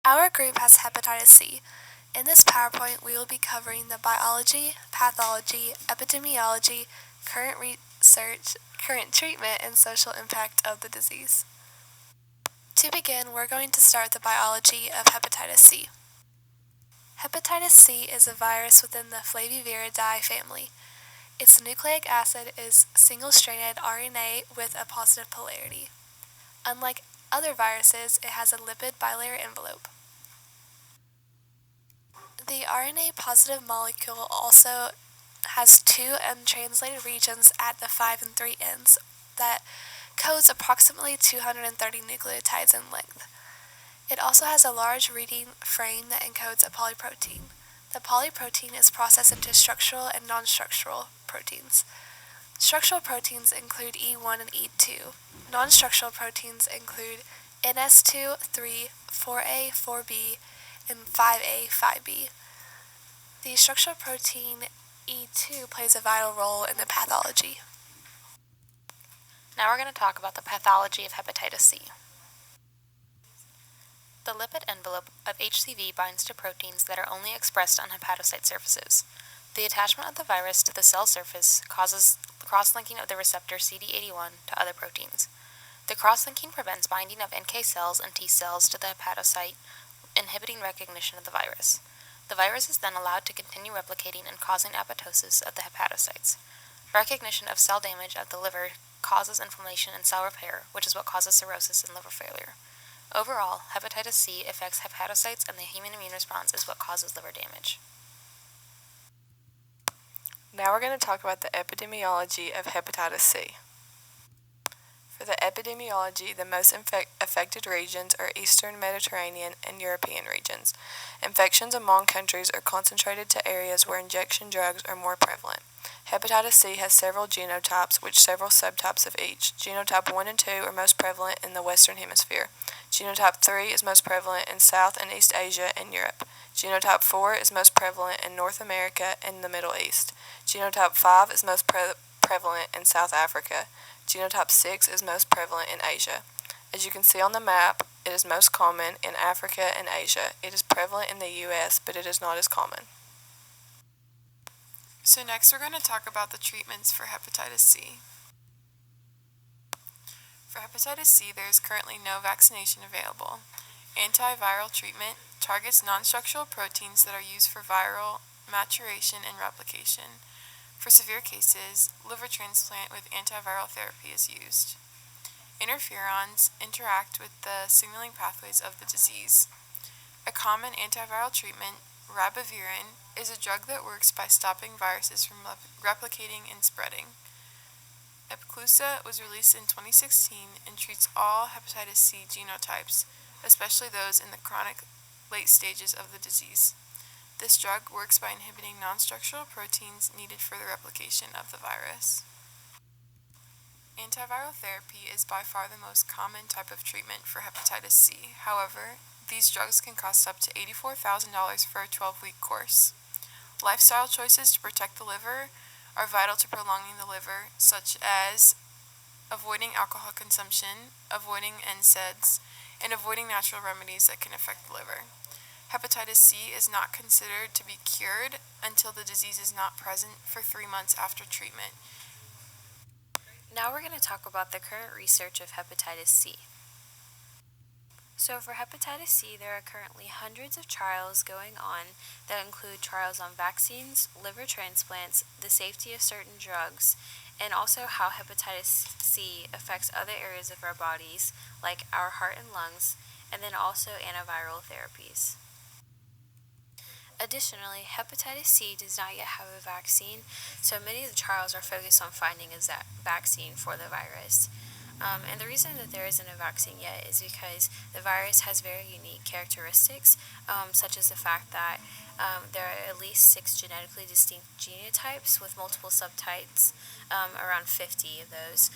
Our group has hepatitis C. In this PowerPoint, we will be covering the biology, pathology, epidemiology, current research, current treatment, and social impact of the disease. To begin, we're going to start the biology of hepatitis C. Hepatitis C is a virus within the Flaviviridae family. Its nucleic acid is single-stranded RNA with a positive polarity. Unlike other viruses, it has a lipid bilayer envelope. The RNA positive molecule also has two untranslated regions at the 5 and 3 ends that codes approximately 230 nucleotides in length. It also has a large reading frame that encodes a polyprotein. The polyprotein is processed into structural and non-structural proteins. Structural proteins include E1 and E2. Non-structural proteins include NS2, 3, 4A, 4B, and 5A, 5B. The structural protein E2 plays a vital role in the pathology. Now we're going to talk about the pathology of hepatitis C. The lipid envelope of HCV binds to proteins that are only expressed on hepatocyte surfaces. The attachment of the virus to the cell surface causes cross-linking of the receptor CD81 to other proteins. The cross-linking prevents binding of NK cells and T cells to the hepatocyte, inhibiting recognition of the virus. The virus is then allowed to continue replicating and causing apoptosis of the hepatocytes. Recognition of cell damage of the liver causes inflammation and cell repair, which is what causes cirrhosis and liver failure. Overall, hepatitis C affects hepatocytes, and the human immune response is what causes liver damage. Now we're going to talk about the epidemiology of hepatitis C. For the epidemiology, the most affected regions are Eastern Mediterranean and European regions. Infections among countries are concentrated to areas where injection drugs are more prevalent. Hepatitis C has several genotypes, which several subtypes of each. Genotype 1 and 2 are most prevalent in the Western Hemisphere. Genotype 3 is most prevalent in South and East Asia and Europe. Genotype 4 is most prevalent in North America and the Middle East. Genotype 5 is most prevalent in South Africa. Genotype 6 is most prevalent in Asia. As you can see on the map, it is most common in Africa and Asia. It is prevalent in the U.S., but it is not as common. So next we're going to talk about the treatments for hepatitis C. For hepatitis C, there is currently no vaccination available. Antiviral treatment targets non-structural proteins that are used for viral maturation and replication. For severe cases, liver transplant with antiviral therapy is used. Interferons interact with the signaling pathways of the disease. A common antiviral treatment, ribavirin, is a drug that works by stopping viruses from replicating and spreading. Epclusa was released in 2016 and treats all hepatitis C genotypes, especially those in the chronic late stages of the disease. This drug works by inhibiting non-structural proteins needed for the replication of the virus. Antiviral therapy is by far the most common type of treatment for hepatitis C. However, these drugs can cost up to $84,000 for a 12-week course. Lifestyle choices to protect the liver are vital to prolonging the liver, such as avoiding alcohol consumption, avoiding NSAIDs, and avoiding natural remedies that can affect the liver. Hepatitis C is not considered to be cured until the disease is not present for 3 months after treatment. Now we're going to talk about the current research of hepatitis C. So for hepatitis C, there are currently hundreds of trials going on that include trials on vaccines, liver transplants, the safety of certain drugs, and also how hepatitis C affects other areas of our bodies, like our heart and lungs, and then also antiviral therapies. Additionally, hepatitis C does not yet have a vaccine, so many of the trials are focused on finding a vaccine for the virus. And the reason that there isn't a vaccine yet is because the virus has very unique characteristics, such as the fact that there are at least 6 genetically distinct genotypes with multiple subtypes, around 50 of those,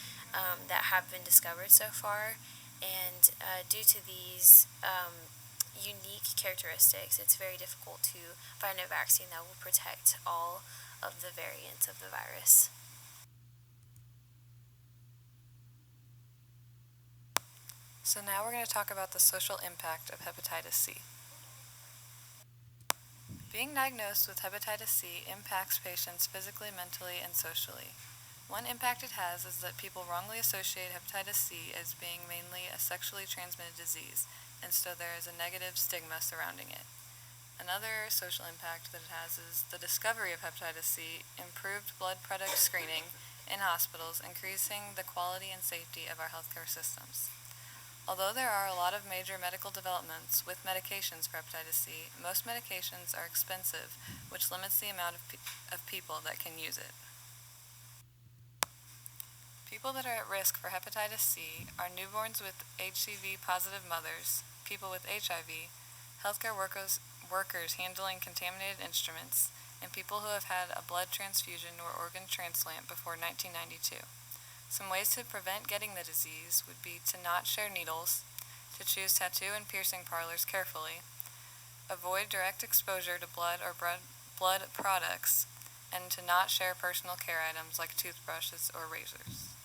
that have been discovered so far. And due to these unique characteristics, it's very difficult to find a vaccine that will protect all of the variants of the virus. So now we're going to talk about the social impact of hepatitis C. Being diagnosed with hepatitis C impacts patients physically, mentally, and socially. One impact it has is that people wrongly associate hepatitis C as being mainly a sexually transmitted disease, and so there is a negative stigma surrounding it. Another social impact that it has is the discovery of hepatitis C improved blood product screening in hospitals, increasing the quality and safety of our healthcare systems. Although there are a lot of major medical developments with medications for hepatitis C, most medications are expensive, which limits the amount of people that can use it. People that are at risk for hepatitis C are newborns with HCV-positive mothers, people with HIV, healthcare workers handling contaminated instruments, and people who have had a blood transfusion or organ transplant before 1992. Some ways to prevent getting the disease would be to not share needles, to choose tattoo and piercing parlors carefully, avoid direct exposure to blood or blood products, and to not share personal care items like toothbrushes or razors.